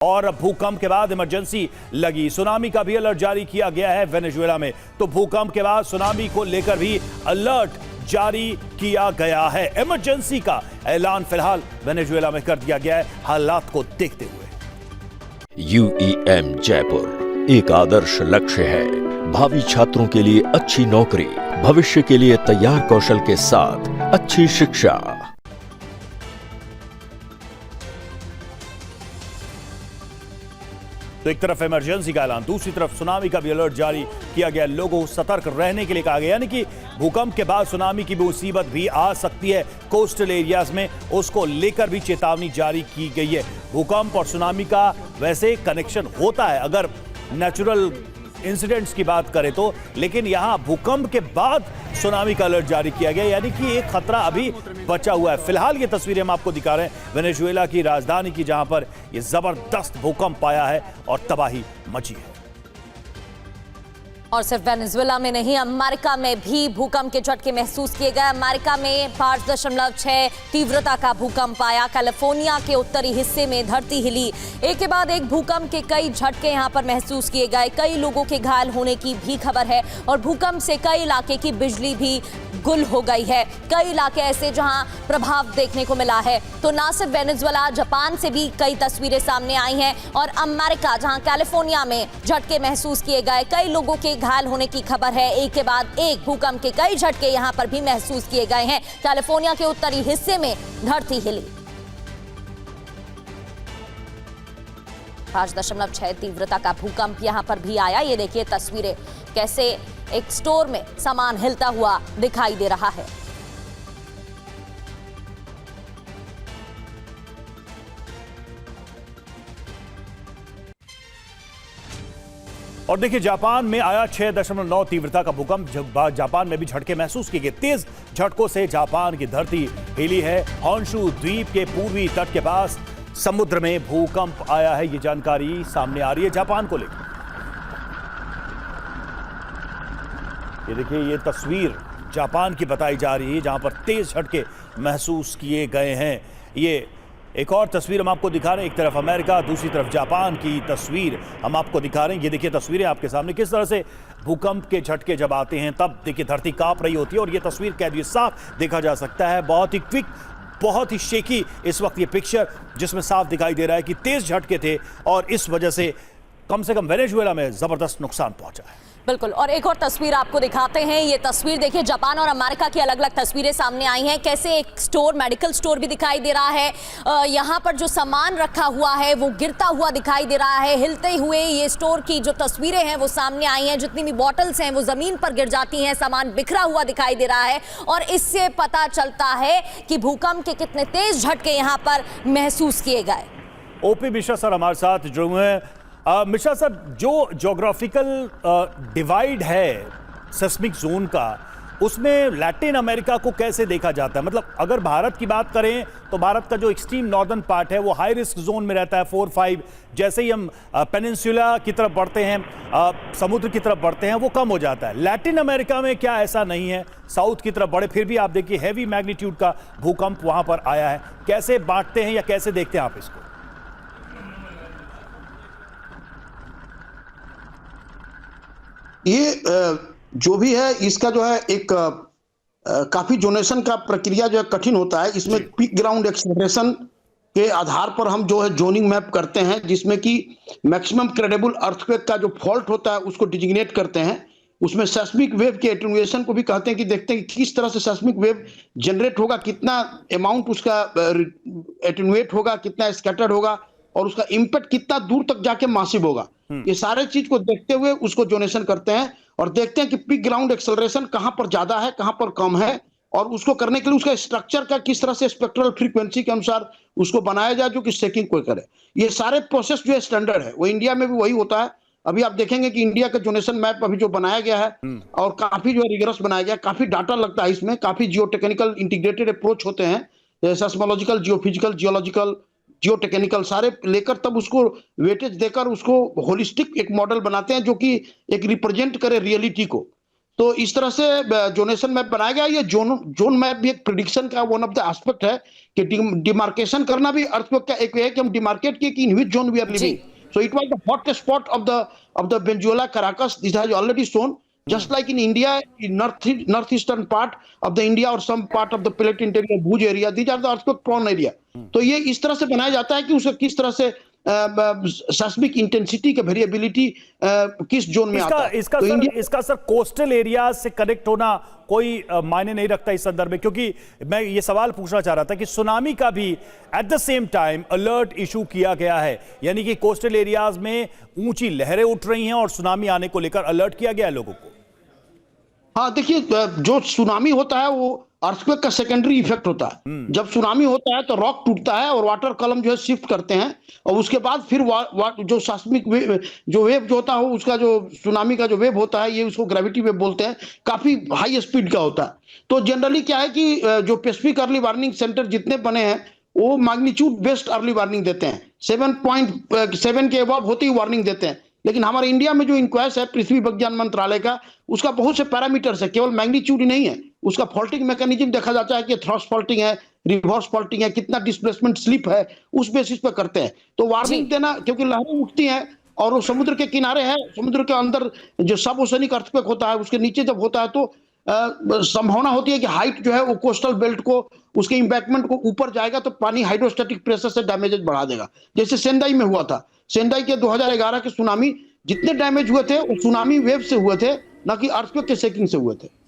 और भूकंप के बाद इमरजेंसी लगी। सुनामी का भी अलर्ट जारी किया गया है वेनेजुएला में। तो भूकंप के बाद सुनामी को लेकर भी अलर्ट जारी किया गया है। इमरजेंसी का ऐलान फिलहाल वेनेजुएला में कर दिया गया है हालात को देखते हुए। UEM जयपुर एक आदर्श लक्ष्य है। भावी छात्रों के लिए अच्छी नौकरी, भविष्य के लिए तैयार कौशल के साथ अच्छी शिक्षा। तो एक तरफ इमरजेंसी का ऐलान, दूसरी तरफ सुनामी का भी अलर्ट जारी किया गया। लोगों को सतर्क रहने के लिए कहा गया, यानी कि भूकंप के बाद सुनामी की मुसीबत भी आ सकती है कोस्टल एरियाज में, उसको लेकर भी चेतावनी जारी की गई है। भूकंप और सुनामी का वैसे कनेक्शन होता है अगर नेचुरल इंसिडेंट्स की बात करें तो, लेकिन यहां भूकंप के बाद सुनामी का अलर्ट जारी किया गया, यानी कि एक खतरा अभी बचा हुआ है। फिलहाल ये तस्वीरें हम आपको दिखा रहे हैं वेनेजुएला की राजधानी की, जहां पर ये जबरदस्त भूकंप आया है और तबाही मची है। और सिर्फ वेनेजुएला में नहीं, अमेरिका में भी भूकंप के झटके महसूस किए गए। अमेरिका में 5.6 तीव्रता का भूकंप आया। कैलिफोर्निया के उत्तरी हिस्से में धरती हिली। एक के बाद एक भूकंप के कई झटके यहां पर महसूस किए गए। कई लोगों के घायल होने की भी खबर है और भूकंप से कई इलाके की बिजली भी गुल हो गई है। कई इलाके ऐसे जहां प्रभाव देखने को मिला है। तो ना सिर्फ वेनेजुएला, जापान से भी कई तस्वीरें सामने आई हैं और अमेरिका, जहां कैलिफोर्निया में झटके महसूस किए गए, कई लोगों के घायल होने की खबर है। एक के बाद एक भूकंप के कई झटके यहां पर भी महसूस किए गए हैं। कैलिफोर्निया के उत्तरी हिस्से में धरती हिली। 5.6 तीव्रता का भूकंप यहां पर भी आया। ये देखिए तस्वीरें, कैसे एक स्टोर में सामान हिलता हुआ दिखाई दे रहा है। और देखिए जापान में आया 6.9 तीव्रता का भूकंप। जापान में भी झटके महसूस किए गए। तेज झटकों से जापान की धरती हिली है। होन्शु द्वीप के पूर्वी तट के पास समुद्र में भूकंप आया है। ये जानकारी सामने आ रही है जापान को लेकर। ये देखिए, ये तस्वीर जापान की बताई जा रही है जहां पर तेज झटके महसूस किए गए हैं। ये एक और तस्वीर हम आपको दिखा रहे हैं। एक तरफ अमेरिका, दूसरी तरफ जापान की तस्वीर हम आपको दिखा रहे हैं। ये देखिए तस्वीरें आपके सामने, किस तरह से भूकंप के झटके जब आते हैं तब देखिए धरती कांप रही होती है। और ये तस्वीर कैद ये साफ देखा जा सकता है। बहुत ही क्विक, बहुत ही शेकी इस वक्त ये पिक्चर, जिसमें साफ दिखाई दे रहा है कि तेज झटके थे और इस वजह से कम वेनेजुएला में जबरदस्त नुकसान पहुंचा है। बिल्कुल। और एक और तस्वीर आपको दिखाते हैं। ये तस्वीर देखिए, जापान और अमेरिका की अलग अलग तस्वीरें सामने आई हैं। कैसे एक स्टोर, मेडिकल स्टोर भी दिखाई दे रहा है। यहाँ पर जो सामान रखा हुआ है वो गिरता हुआ दिखाई दे रहा है। हिलते हुए ये स्टोर की जो तस्वीरें हैं वो सामने आई हैं। जितनी भी बॉटल्स हैं वो जमीन पर गिर जाती हैं। सामान बिखरा हुआ दिखाई दे रहा है और इससे पता चलता है कि भूकंप के कितने तेज झटके यहाँ पर महसूस किए गए। ओपी मिश्रा सर हमारे साथ जुड़े हुए हैं। मिश्रा सर, जो ज्योग्राफिकल डिवाइड है सेस्मिक जोन का, उसमें लैटिन अमेरिका को कैसे देखा जाता है? मतलब अगर भारत की बात करें तो भारत का जो एक्सट्रीम नॉर्दर्न पार्ट है वो हाई रिस्क जोन में रहता है 4-5। जैसे ही हम पेनिनसुला की तरफ बढ़ते हैं, समुद्र की तरफ बढ़ते हैं, वो कम हो जाता है। लैटिन अमेरिका में क्या ऐसा नहीं है? साउथ की तरफ बढ़े फिर भी आप देखिए हैवी मैग्नीट्यूड का भूकंप वहां पर आया है। कैसे बांटते हैं या कैसे देखते हैं आप इसको? ये जो भी है, इसका जो है एक काफी जोनेशन का प्रक्रिया जो है कठिन होता है। इसमें पीक ग्राउंड एक्सेलरेशन के आधार पर हम जो है जोनिंग मैप करते हैं, जिसमें कि मैक्सिमम क्रेडिबल अर्थक्वेक का जो फॉल्ट होता है उसको डिजिग्नेट करते हैं। उसमें सेस्मिक वेव के एटेन्युएशन को भी कहते हैं, कि देखते हैं कि किस तरह से सेस्मिक वेव जनरेट होगा, कितना अमाउंट उसका एटेन्युएट होगा, कितना स्कैटर्ड होगा और उसका इंपैक्ट कितना दूर तक जाके मासिव होगा। ये सारे चीज को देखते हुए उसको जोनेशन करते हैं और देखते हैं कि पीक ग्राउंड एक्सेलरेशन कहां पर ज्यादा है, कहां पर कम है, और उसको करने के लिए उसका स्ट्रक्चर का किस तरह से स्पेक्ट्रल फ्रीक्वेंसी के अनुसार उसको बनाया जाए जो कि शेकिंग को करे। ये सारे प्रोसेस जो है स्टैंडर्ड है, वो इंडिया में भी वही होता है। अभी आप देखेंगे कि इंडिया का जोनेशन मैप अभी जो बनाया गया है और काफी जो है रिगरस बनाया गया, काफी डाटा लगता है इसमें, काफी जियोटेक्निकल इंटीग्रेटेड अप्रोच होते हैं, सेस्मोलॉजिकल, जियोफिजिकल, जियोलॉजिकल, जियो टेक्निकल सारे लेकर तब उसको वेटेज देकर उसको होलिस्टिक एक मॉडल बनाते हैं जो कि एक रिप्रेजेंट करे रियलिटी को। तो इस तरह से जोनेशन मैप बनाया गया। ये जोन मैप भी एक प्रिडिक्शन का वन ऑफ द एस्पेक्ट है कि डिमार्केशन करना भी अर्थक्वेक का एक वे है कि हम डिमार्केट किए कि in which zone we are living. So it was the hottest spot of the Venezuela, Caracas. This has already shown. Just like in India, in northeastern part of the India or some part of the plate interior, Bhuj area, these are the earthquake prone area. तो ये इस तरह से बनाया जाता है कि उसे किस तरह से सेस्मिक इंटेंसिटी का वेरिएबिलिटी किस जोन में आता है। इसका सर कोस्टल एरिया से कनेक्ट होना कोई मायने नहीं रखता इस संदर्भ में, क्योंकि मैं ये सवाल पूछना चाह रहा था कि सुनामी का भी at the same time alert issue किया गया है, यानी कि कोस्टल एरियाज में ऊंची लहरें उठ रही हैं और सुनामी आने को लेकर अलर्ट किया गया है लोगों को। हाँ देखिए, जो सुनामी होता है वो अर्थक्वेक का सेकेंडरी इफेक्ट होता है। जब सुनामी होता है तो रॉक टूटता है और वाटर कॉलम जो है शिफ्ट करते हैं, और उसके बाद फिर जो सेस्मिक जो वेव जो होता है उसका जो सुनामी का जो वेव होता है, ये उसको ग्रेविटी वेव बोलते हैं, काफी हाई स्पीड का होता है। तो जनरली क्या है कि जो पैसिफिक अर्ली वार्निंग सेंटर जितने बने हैं वो मैग्नीट्यूड बेस्ड अर्ली वार्निंग देते हैं, 7.7 के अबव होती ही वार्निंग देते हैं। लेकिन हमारे इंडिया में जो इंक्वायर्स है पृथ्वी विज्ञान मंत्रालय का, उसका बहुत से पैरामीटर्स है, केवल मैग्नीट्यूड ही नहीं है, उसका फॉल्टिंग मैकेनिज्म देखा जाता है कि थ्रस्ट फॉल्टिंग है, रिवर्स फॉल्टिंग है, कितना डिस्प्लेसमेंट स्लिप है, उस बेसिस पे करते हैं। तो वार्निंग देना, क्योंकि लहरें उठती हैं और वो समुद्र के किनारे है, समुद्र के अंदर जो सब ओशनिक अर्थक्वेक होता है उसके नीचे जब होता है तो संभावना होती है कि हाइट जो है वो कोस्टल बेल्ट को, उसके इंपैक्टमेंट को ऊपर जाएगा तो पानी हाइड्रोस्टैटिक प्रेशर से डैमेजेज बढ़ा देगा। जैसे सेंडाई में हुआ था, सेंडाई के 2011 के सुनामी जितने डैमेज हुए थे वो सुनामी वेव से हुए थे, ना कि अर्थक्वेक के शेकिंग से हुए थे।